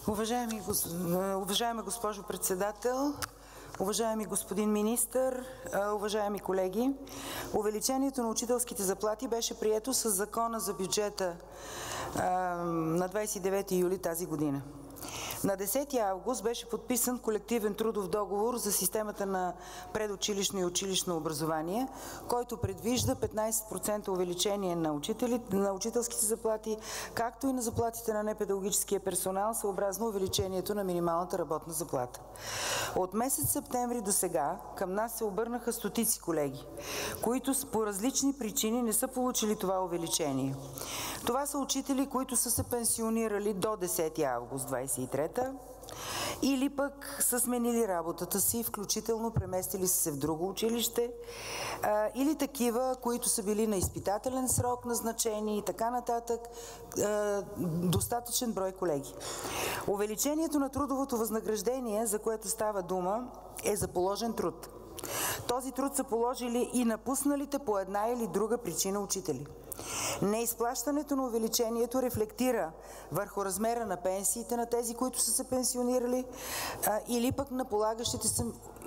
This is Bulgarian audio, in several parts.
Уважаема госпожо председател, уважаеми господин министър, уважаеми колеги! Увеличението на учителските заплати беше прието със Закона за бюджета на 29 юли тази година. На 10 август беше подписан колективен трудов договор за системата на предучилищно и училищно образование, който предвижда 15% увеличение на учителските заплати, както и на заплатите на непедагогическия персонал, съобразно увеличението на минималната работна заплата. От месец септември до сега към нас се обърнаха стотици колеги, които по различни причини не са получили това увеличение. Това са учители, които са се пенсионирали до 10 август 2023 или пък са сменили работата си, включително преместили се в друго училище, или такива, които са били на изпитателен срок назначени и така нататък. Достатъчен брой колеги. Увеличението на трудовото възнаграждение, за което става дума, е за положен труд. Този труд са положили и напусналите по една или друга причина учители. Неизплащането на увеличението рефлектира върху размера на пенсиите на тези, които са се пенсионирали, или пък на полагащите се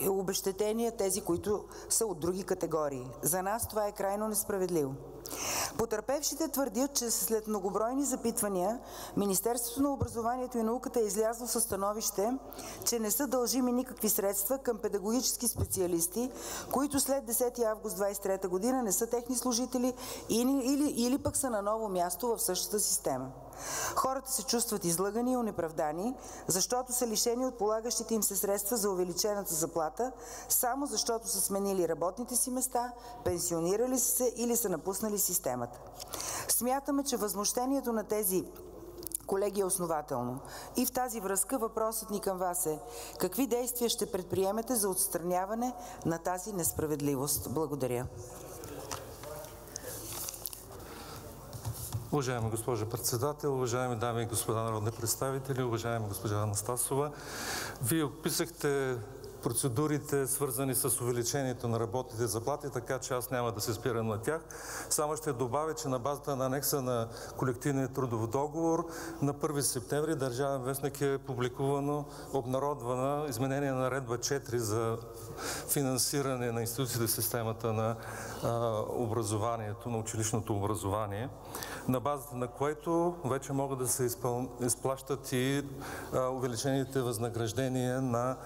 обезщетения, тези, които са от други категории. За нас това е крайно несправедливо. Потърпевшите твърдят, че след многобройни запитвания Министерството на образованието и науката е излязло със становище, че не са дължими никакви средства към педагогически специалисти, които след 10 август 2023 година не са техни служители или пък са на ново място в същата система. Хората се чувстват излъгани и онеправдани, защото са лишени от полагащите им се средства за увеличената заплата, само защото са сменили работните си места, пенсионирали се или са напуснали системата. Смятаме, че възмущението на тези колеги е основателно. И в тази връзка въпросът ни към вас е: какви действия ще предприемете за отстраняване на тази несправедливост? Благодаря. Уважаема госпожо председател, уважаеми дами и господа народни представители, уважаема госпожа Анастасова, Вие описахте процедурите, свързани с увеличението на работните заплати, така че аз няма да се спирам на тях. Само ще добавя, че на базата на анекса на колективния трудов договор на 1 септември Държавен вестник е обнародвана изменение на наредба 4 за финансиране на институциите в системата на образованието, на училищното образование, на базата на което вече могат да се изплащат и увеличените възнаграждения на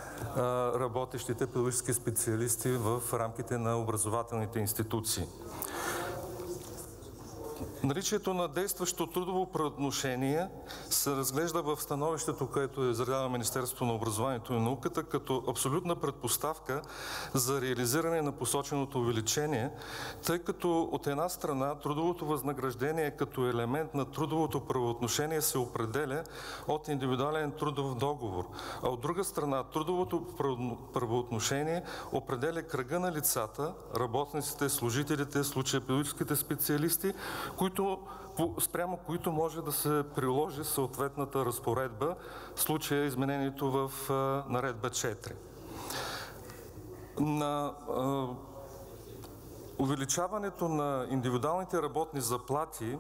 работещите педагогически специалисти в рамките на образователните институции. Наличието на действащо трудово правоотношение се разглежда в становището, което изразява Министерството на образованието и науката, като абсолютна предпоставка за реализиране на посоченото увеличение, тъй като от една страна трудовото възнаграждение като елемент на трудовото правоотношение се определя от индивидуален трудов договор, а от друга страна трудовото правоотношение определя кръга на лицата, работниците, служителите, в случая педагогическите специалисти, спрямо които може да се приложи съответната разпоредба, в случая изменението в наредба 4. На увеличаването на индивидуалните работни заплати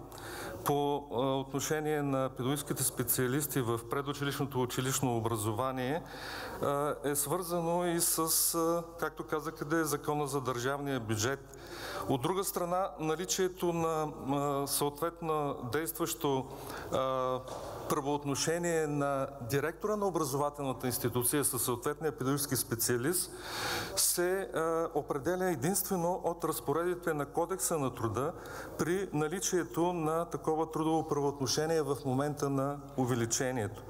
по отношение на педагогическите специалисти в предучилищното училищно образование е свързано и с, както казах, къде е Закона за държавния бюджет. От друга страна, наличието на съответно действащо правоотношение на директора на образователната институция със съответния педагогически специалист се определя единствено от разпоредбите на Кодекса на труда при наличието на такова трудово правоотношение в момента на увеличението.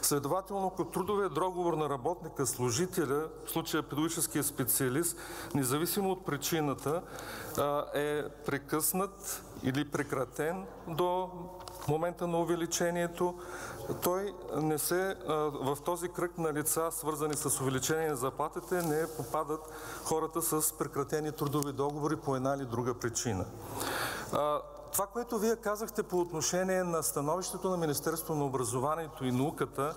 Следователно, ако трудовият договор на работника, служителя, в случая педагогическия специалист, независимо от причината, е прекъснат или прекратен до момента на увеличението, той не се, в този кръг на лица, свързани с увеличение на заплатите, не попадат хората с прекратени трудови договори по една или друга причина. Това, което Вие казахте по отношение на становището на Министерството на образованието и науката,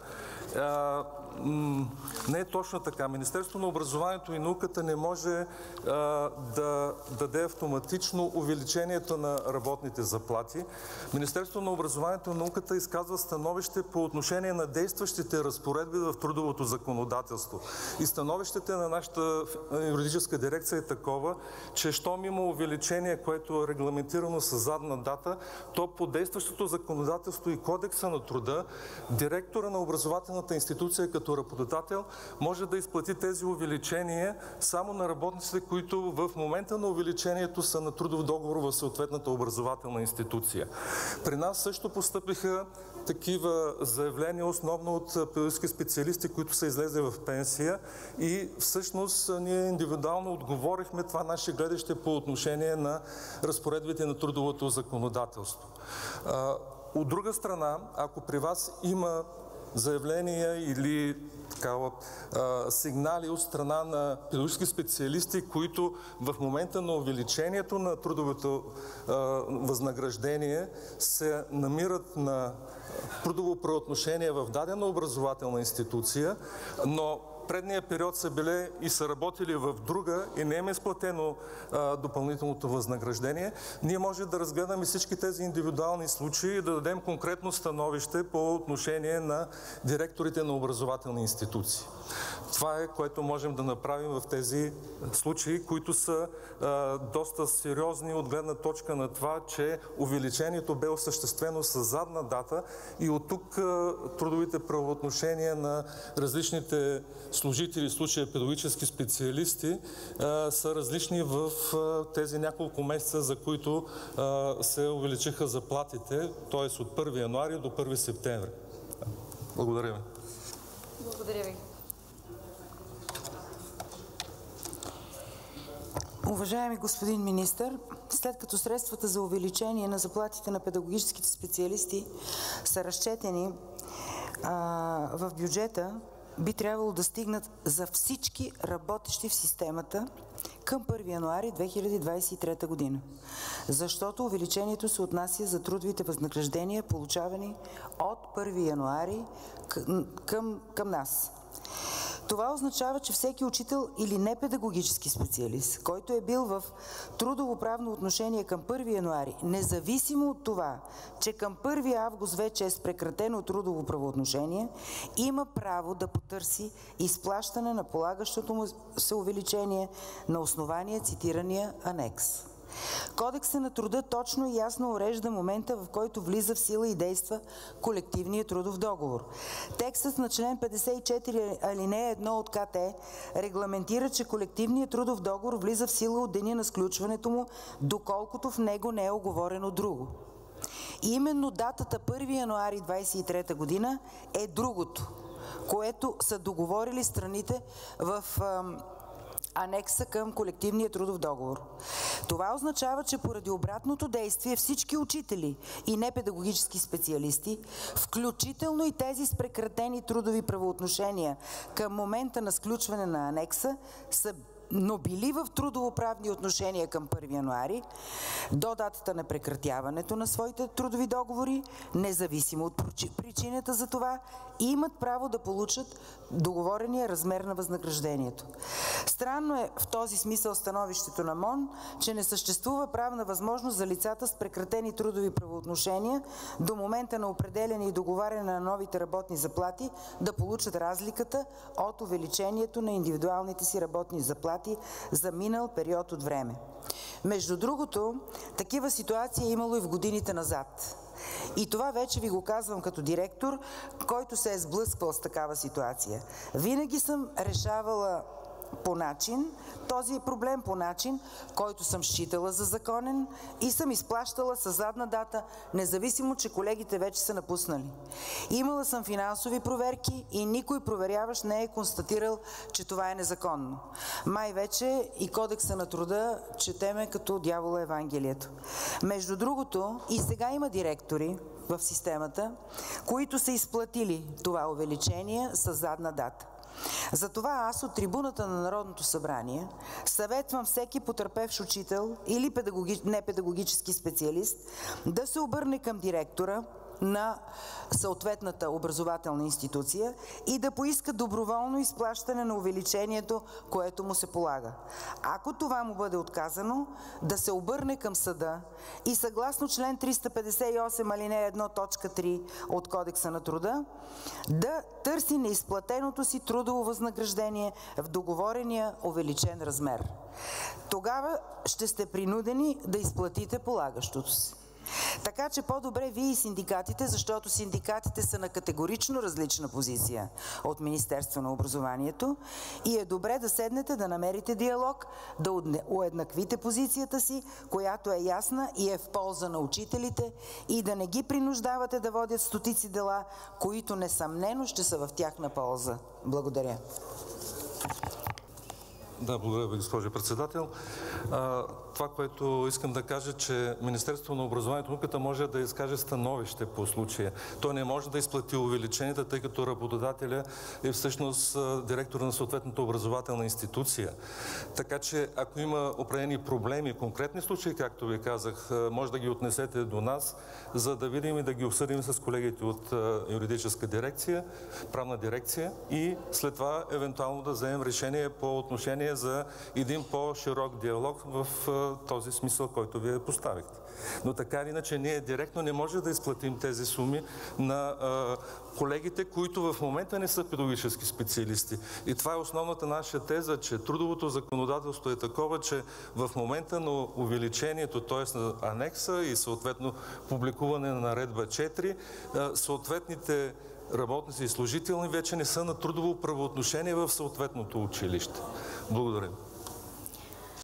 не е точно така. Министерството на образованието и науката не може да даде автоматично увеличението на работните заплати. Министерството на образованието и науката изказва становище по отношение на действащите разпоредби в трудовото законодателство. И становището на нашата юридическа дирекция е такова, че щом има увеличение, което е регламентирано с задна дата, то по действащото законодателство и Кодекса на труда, директора на образователната институция като работодател може да изплати тези увеличения само на работниците, които в момента на увеличението са на трудов договор в съответната образователна институция. При нас също постъпиха такива заявления, основно от педагогически специалисти, които са излезли в пенсия, и всъщност ние индивидуално отговорихме това наше гледаще по отношение на разпоредбите на трудовото законодателство. От друга страна, ако при вас има заявления или сигнали от страна на педагогически специалисти, които в момента на увеличението на трудовото възнаграждение се намират на трудово правоотношение в дадена образователна институция, но предния период са били и са работили в друга и не им е изплатено допълнителното възнаграждение, ние може да разгледаме всички тези индивидуални случаи и да дадем конкретно становище по отношение на директорите на образователни институции. Това е, което можем да направим в тези случаи, които са доста сериозни от гледна точка на това, че увеличението бе осъществено с задна дата и от тук трудовите правоотношения на различните служители, в случая педагогически специалисти, са различни в тези няколко месеца, за които се увеличиха заплатите, т.е. от 1 януари до 1 септември. Благодаря ви. Благодаря ви. Уважаеми господин министър, след като средствата за увеличение на заплатите на педагогическите специалисти са разчетени в бюджета, би трябвало да стигнат за всички работещи в системата към 1 януари 2023 година. Защото увеличението се отнася за трудовите възнаграждения, получавани от 1 януари към нас. Това означава, че всеки учител или непедагогически специалист, който е бил в трудово-правно отношение към 1 януари, независимо от това, че към 1 август вече е с прекратено трудово правоотношение, има право да потърси изплащане на полагащото му се увеличение на основание цитирания анекс. Кодексът на труда точно и ясно урежда момента, в който влиза в сила и действа колективният трудов договор. Текстът на член 54 алинея 1 от КТ регламентира, че колективният трудов договор влиза в сила от деня на сключването му, доколкото в него не е уговорено друго. И именно датата 1 януари 2023 година е другото, което са договорили страните в анекса към колективния трудов договор. Това означава, че поради обратното действие всички учители и непедагогически специалисти, включително и тези с прекратени трудови правоотношения към момента на сключване на анекса, но били в трудовоправни отношения към 1 януари, до датата на прекратяването на своите трудови договори, независимо от причината за това, имат право да получат договорения размер на възнаграждението. Странно е в този смисъл становището на МОН, че не съществува правна възможност за лицата с прекратени трудови правоотношения до момента на определяне и договаряне на новите работни заплати да получат разликата от увеличението на индивидуалните си работни заплати за минал период от време. Между другото, такива ситуации е имало и в годините назад. И това вече ви го казвам като директор, който се е сблъсквал с такава ситуация. Винаги съм решавала по начин, този проблем по начин, който съм считала за законен и съм изплащала със задна дата, независимо, че колегите вече са напуснали. Имала съм финансови проверки и никой проверяващ не е констатирал, че това е незаконно. Май вече и Кодекса на труда четеме като дявола Евангелието. Между другото, и сега има директори в системата, които са изплатили това увеличение със задна дата. Затова аз от трибуната на Народното събрание съветвам всеки потърпевш учител или непедагогически специалист да се обърне към директора на съответната образователна институция и да поиска доброволно изплащане на увеличението, което му се полага. Ако това му бъде отказано, да се обърне към съда и съгласно член 358 алинея 1 точка 3 от Кодекса на труда да търси неизплатеното си трудово възнаграждение в договорения увеличен размер. Тогава ще сте принудени да изплатите полагащото си. Така че по-добре вие и синдикатите, защото синдикатите са на категорично различна позиция от Министерство на образованието и е добре да седнете, да намерите диалог, да уеднаквите позицията си, която е ясна и е в полза на учителите и да не ги принуждавате да водят стотици дела, които несъмнено ще са в тяхна полза. Благодаря. Да, благодаря ви, госпожо председател. Това, което искам да кажа, че Министерството на образованието и науката може да изкаже становище по случая. Той не може да изплати увеличенията, тъй като работодателя е всъщност директор на съответната образователна институция. Така че, ако има определени проблеми, конкретни случаи, както ви казах, може да ги отнесете до нас, за да видим и да ги обсъдим с колегите от юридическа дирекция, правна дирекция и след това евентуално да вземем решение по отношение за един по-широк диалог в този смисъл, който вие поставихте. Но така или иначе ние директно не може да изплатим тези суми на колегите, които в момента не са педагогически специалисти. И това е основната наша теза, че трудовото законодателство е такова, че в момента на увеличението, т.е. на анекса и съответно публикуване на наредба 4, съответните работници и служители вече не са на трудово правоотношение в съответното училище. Благодаря.